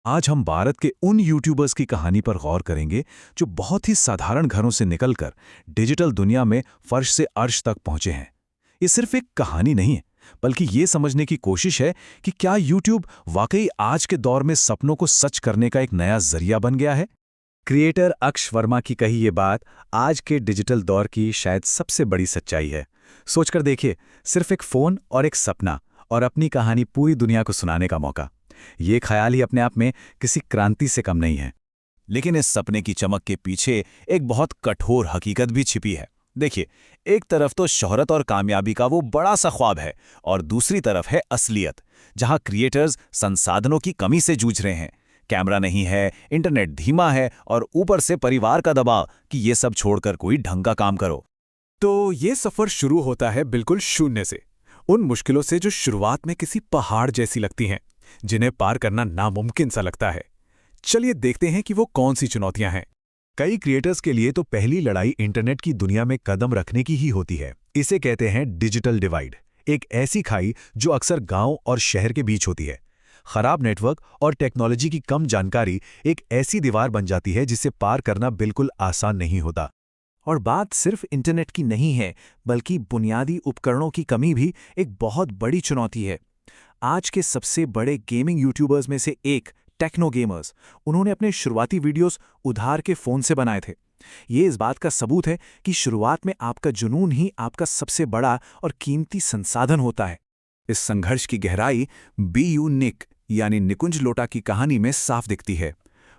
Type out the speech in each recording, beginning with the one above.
आज हम भारत के उन यूट्यूबर्स की कहानी पर गौर करेंगे जो बहुत ही साधारण घरों से निकलकर डिजिटल दुनिया में फर्श से अर्श तक पहुंचे हैं। ये सिर्फ एक कहानी नहीं है, बल्कि ये समझने की कोशिश है कि क्या यूट्यूब वाकई आज के दौर में सपनों को सच करने का एक नया जरिया बन गया है। क्रिएटर अक्ष वर्मा की कही ये बात आज के डिजिटल दौर की शायद सबसे बड़ी सच्चाई है। सोचकर देखिए, सिर्फ एक फोन और एक सपना और अपनी कहानी पूरी दुनिया को सुनाने का मौका। ये ख्याल ही अपने आप में किसी क्रांति से कम नहीं है। लेकिन इस सपने की चमक के पीछे एक बहुत कठोर हकीकत भी छिपी है। देखिए, एक तरफ तो शोहरत और कामयाबी का वो बड़ा सा ख्वाब है और दूसरी तरफ है असलियत, जहां क्रिएटर्स संसाधनों की कमी से जूझ रहे हैं। कैमरा नहीं है, इंटरनेट धीमा है और ऊपर से परिवार का दबाव कि ये सब छोड़कर कोई ढंग का काम करो। तो ये सफर शुरू होता है बिल्कुल शून्य से, उन मुश्किलों से जो शुरुआत में किसी पहाड़ जैसी लगती हैं, जिन्हें पार करना नामुमकिन सा लगता है। चलिए देखते हैं कि वो कौन सी चुनौतियां हैं। कई क्रिएटर्स के लिए तो पहली लड़ाई इंटरनेट की दुनिया में कदम रखने की ही होती है। इसे कहते हैं डिजिटल डिवाइड, एक ऐसी खाई जो अक्सर गांव और शहर के बीच होती है। खराब नेटवर्क और टेक्नोलॉजी की कम जानकारी एक ऐसी दीवार बन जाती है जिसे पार करना बिल्कुल आसान नहीं होता। और बात सिर्फ इंटरनेट की नहीं है, बल्कि बुनियादी उपकरणों की कमी भी एक बहुत बड़ी चुनौती है। आज के सबसे बड़े गेमिंग यूट्यूबर्स में से एक टेक्नो गेमर्स, उन्होंने अपने शुरुआती वीडियोस उधार के फ़ोन से बनाए थे। ये इस बात का सबूत है कि शुरुआत में आपका जुनून ही आपका सबसे बड़ा और कीमती संसाधन होता है। इस संघर्ष की गहराई बी.यू. निक यानी निकुंज लोटा की कहानी में साफ दिखती है।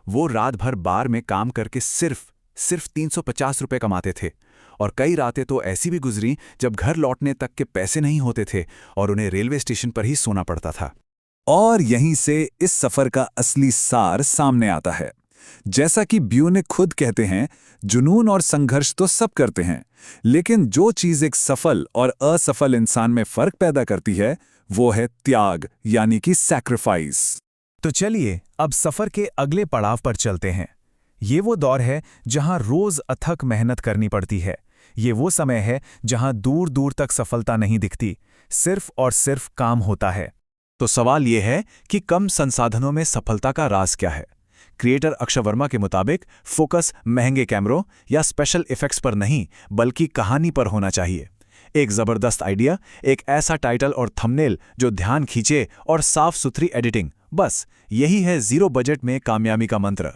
वो रात भर बार में काम करके सिर्फ 350 रुपए कमाते थे और कई रातें तो ऐसी भी गुजरी जब घर लौटने तक के पैसे नहीं होते थे और उन्हें रेलवे स्टेशन पर ही सोना पड़ता था। और यहीं से इस सफर का असली सार सामने आता है। जैसा कि ब्यू ने खुद कहते हैं, जुनून और संघर्ष तो सब करते हैं, लेकिन जो चीज एक सफल और असफल इंसान में फर्क पैदा करती है वो है त्याग, यानी कि सैक्रिफाइस। तो चलिए अब सफर के अगले पड़ाव पर चलते हैं। ये वो दौर है जहां रोज अथक मेहनत करनी पड़ती है। ये वो समय है जहां दूर दूर तक सफलता नहीं दिखती, सिर्फ और सिर्फ काम होता है। तो सवाल ये है कि कम संसाधनों में सफलता का राज क्या है। क्रिएटर अक्ष वर्मा के मुताबिक फोकस महंगे कैमरों या स्पेशल इफेक्ट्स पर नहीं, बल्कि कहानी पर होना चाहिए। एक जबरदस्त आइडिया, एक ऐसा टाइटल और थंबनेल जो ध्यान खींचे और साफ सुथरी एडिटिंग, बस यही है जीरो बजट में कामयाबी का मंत्र।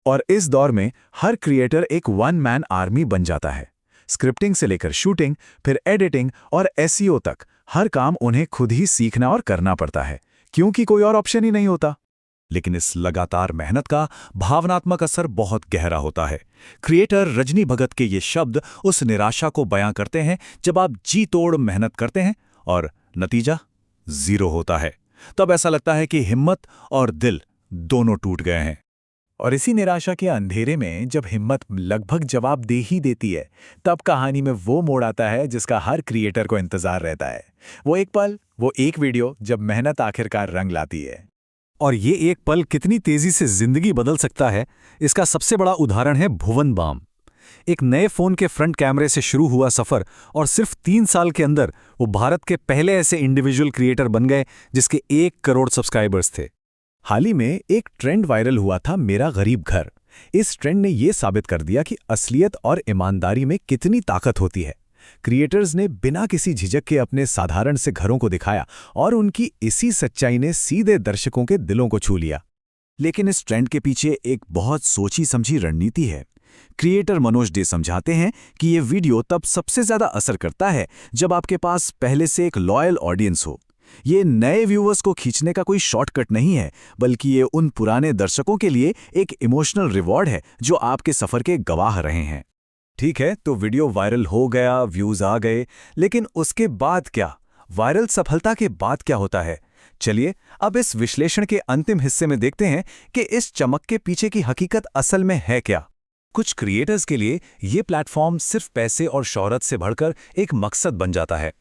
और इस दौर में हर क्रिएटर एक वन मैन आर्मी बन जाता है। स्क्रिप्टिंग से लेकर शूटिंग, फिर एडिटिंग और एसईओ तक हर काम उन्हें खुद ही सीखना और करना पड़ता है, क्योंकि कोई और ऑप्शन ही नहीं होता। लेकिन इस लगातार मेहनत का भावनात्मक असर बहुत गहरा होता है। क्रिएटर रजनी भगत के ये शब्द उस निराशा को बयां करते हैं जब आप जी तोड़ मेहनत करते हैं और नतीजा जीरो होता है। तब ऐसा लगता है कि हिम्मत और दिल दोनों टूट गए हैं। और इसी निराशा के अंधेरे में जब हिम्मत लगभग जवाब दे ही देती है, तब कहानी में वो मोड़ आता है जिसका हर क्रिएटर को इंतजार रहता है। वो एक पल, वो एक वीडियो जब मेहनत आखिरकार रंग लाती है। और ये एक पल कितनी तेजी से जिंदगी बदल सकता है, इसका सबसे बड़ा उदाहरण है भुवन बाम। एक नए फोन के फ्रंट कैमरे से शुरू हुआ सफर और सिर्फ 3 साल के अंदर वो भारत के पहले ऐसे इंडिविजुअल क्रिएटर बन गए जिसके 1 करोड़ सब्सक्राइबर्स थे। हाल ही में एक ट्रेंड वायरल हुआ था, मेरा गरीब घर। इस ट्रेंड ने यह साबित कर दिया कि असलियत और ईमानदारी में कितनी ताकत होती है। क्रिएटर्स ने बिना किसी झिझक के अपने साधारण से घरों को दिखाया और उनकी इसी सच्चाई ने सीधे दर्शकों के दिलों को छू लिया। लेकिन इस ट्रेंड के पीछे एक बहुत सोची समझी रणनीति है। क्रिएटर मनोज डे समझाते हैं कि ये वीडियो तब सबसे ज्यादा असर करता है जब आपके पास पहले से एक लॉयल ऑडियंस हो। ये नए व्यूअर्स को खींचने का कोई शॉर्टकट नहीं है, बल्कि ये उन पुराने दर्शकों के लिए एक इमोशनल रिवॉर्ड है जो आपके सफर के गवाह रहे हैं। ठीक है, तो वीडियो वायरल हो गया, व्यूज आ गए, लेकिन उसके बाद क्या? वायरल सफलता के बाद क्या होता है? चलिए अब इस विश्लेषण के अंतिम हिस्से में देखते हैं कि इस चमक के पीछे की हकीकत असल में है क्या। कुछ क्रिएटर्स के लिए ये प्लेटफॉर्म सिर्फ पैसे और शोहरत से बढ़कर एक मकसद बन जाता है।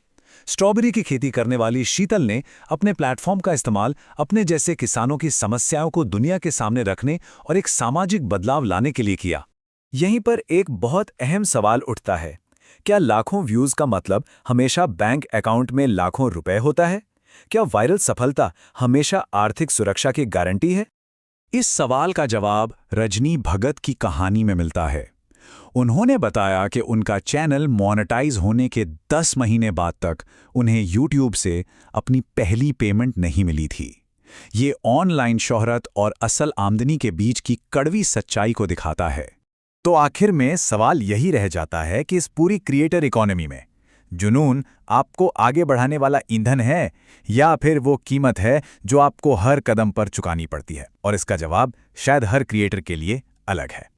स्ट्रॉबेरी की खेती करने वाली शीतल ने अपने प्लेटफॉर्म का इस्तेमाल अपने जैसे किसानों की समस्याओं को दुनिया के सामने रखने और एक सामाजिक बदलाव लाने के लिए किया। यहीं पर एक बहुत अहम सवाल उठता है, क्या लाखों व्यूज का मतलब हमेशा बैंक अकाउंट में लाखों रुपए होता है? क्या वायरल सफलता हमेशा आर्थिक सुरक्षा की गारंटी है? इस सवाल का जवाब रजनी भगत की कहानी में मिलता है। उन्होंने बताया कि उनका चैनल मोनेटाइज होने के 10 महीने बाद तक उन्हें YouTube से अपनी पहली पेमेंट नहीं मिली थी। ये ऑनलाइन शोहरत और असल आमदनी के बीच की कड़वी सच्चाई को दिखाता है। तो आखिर में सवाल यही रह जाता है कि इस पूरी क्रिएटर इकोनॉमी में जुनून आपको आगे बढ़ाने वाला ईंधन है या फिर वो कीमत है जो आपको हर कदम पर चुकानी पड़ती है? और इसका जवाब शायद हर क्रिएटर के लिए अलग है।